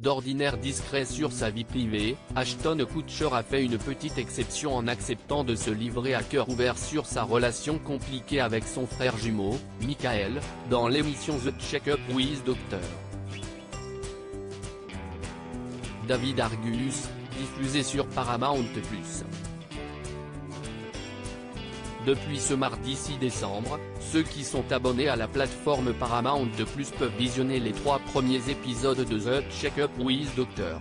d'ordinaire discret sur sa vie privée, Ashton Kutcher a fait une petite exception en acceptant de se livrer à cœur ouvert sur sa relation compliquée avec son frère jumeau, Michael, dans l'émission The Check-up with Dr. David Argus, diffusée sur Paramount+. Depuis ce mardi 6 décembre, ceux qui sont abonnés à la plateforme Paramount+ peuvent visionner les 3 premiers épisodes de The Check-up with Dr.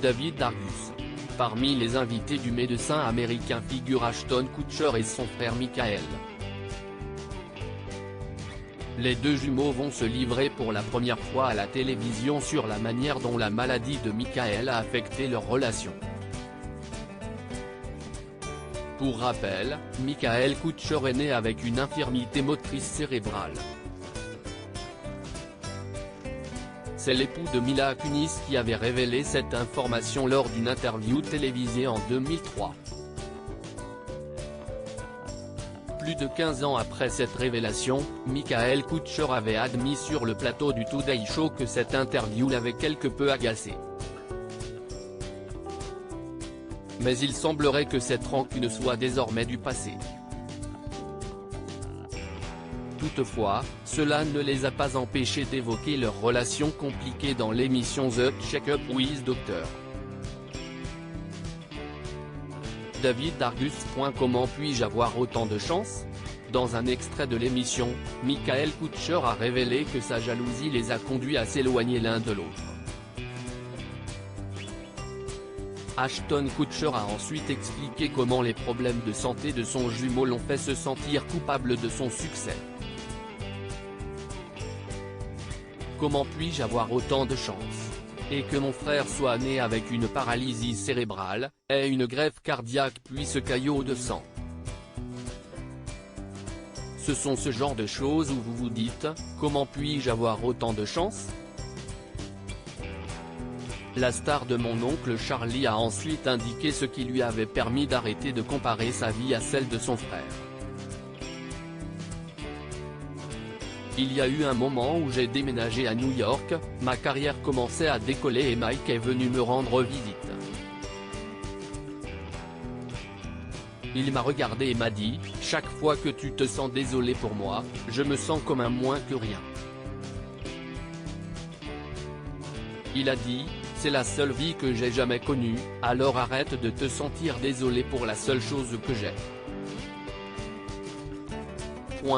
David Argus. Parmi les invités du médecin américain figurent Ashton Kutcher et son frère Michael. Les deux jumeaux vont se livrer pour la première fois à la télévision sur la manière dont la maladie de Michael a affecté leur relation. Pour rappel, Michael Kutcher est né avec une infirmité motrice cérébrale. C'est l'époux de Mila Kunis qui avait révélé cette information lors d'une interview télévisée en 2003. Plus de 15 ans après cette révélation, Michael Kutcher avait admis sur le plateau du Today Show que cette interview l'avait quelque peu agacé. Mais il semblerait que cette rancune soit désormais du passé. Toutefois, cela ne les a pas empêchés d'évoquer leur relation compliquée dans l'émission The Check-up with Dr. David Argus. Comment puis-je avoir autant de chance ? Dans un extrait de l'émission, Michael Kutcher a révélé que sa jalousie les a conduits à s'éloigner l'un de l'autre. Ashton Kutcher a ensuite expliqué comment les problèmes de santé de son jumeau l'ont fait se sentir coupable de son succès. Comment puis-je avoir autant de chance ? Et que mon frère soit né avec une paralysie cérébrale, ait une greffe cardiaque puis ce caillot de sang. Ce sont ce genre de choses où vous vous dites, comment puis-je avoir autant de chance ? La star de Mon oncle Charlie a ensuite indiqué ce qui lui avait permis d'arrêter de comparer sa vie à celle de son frère. Il y a eu un moment où j'ai déménagé à New York, ma carrière commençait à décoller et Mike est venu me rendre visite. Il m'a regardé et m'a dit, chaque fois que tu te sens désolé pour moi, je me sens comme un moins que rien. Il a dit, c'est la seule vie que j'ai jamais connue, alors arrête de te sentir désolé pour la seule chose que j'ai.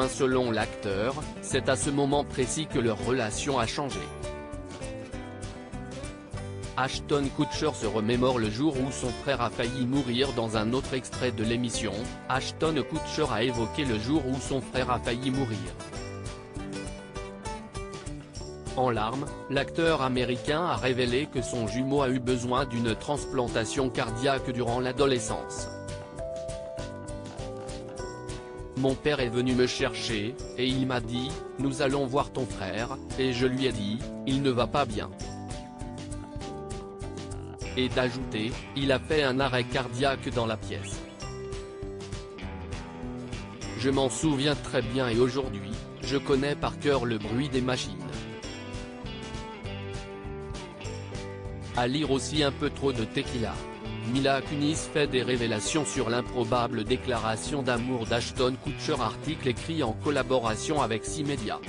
Selon l'acteur, c'est à ce moment précis que leur relation a changé. Ashton Kutcher se remémore le jour où son frère a failli mourir. Dans un autre extrait de l'émission, Ashton Kutcher a évoqué le jour où son frère a failli mourir. En larmes, l'acteur américain a révélé que son jumeau a eu besoin d'une transplantation cardiaque durant l'adolescence. Mon père est venu me chercher, et il m'a dit, nous allons voir ton frère, et je lui ai dit, il ne va pas bien. Et d'ajouter, il a fait un arrêt cardiaque dans la pièce. Je m'en souviens très bien et aujourd'hui, je connais par cœur le bruit des machines. À lire aussi un peu trop de tequila. Mila Kunis fait des révélations sur l'improbable déclaration d'amour d'Ashton Kutcher. Article écrit en collaboration avec 6 médias.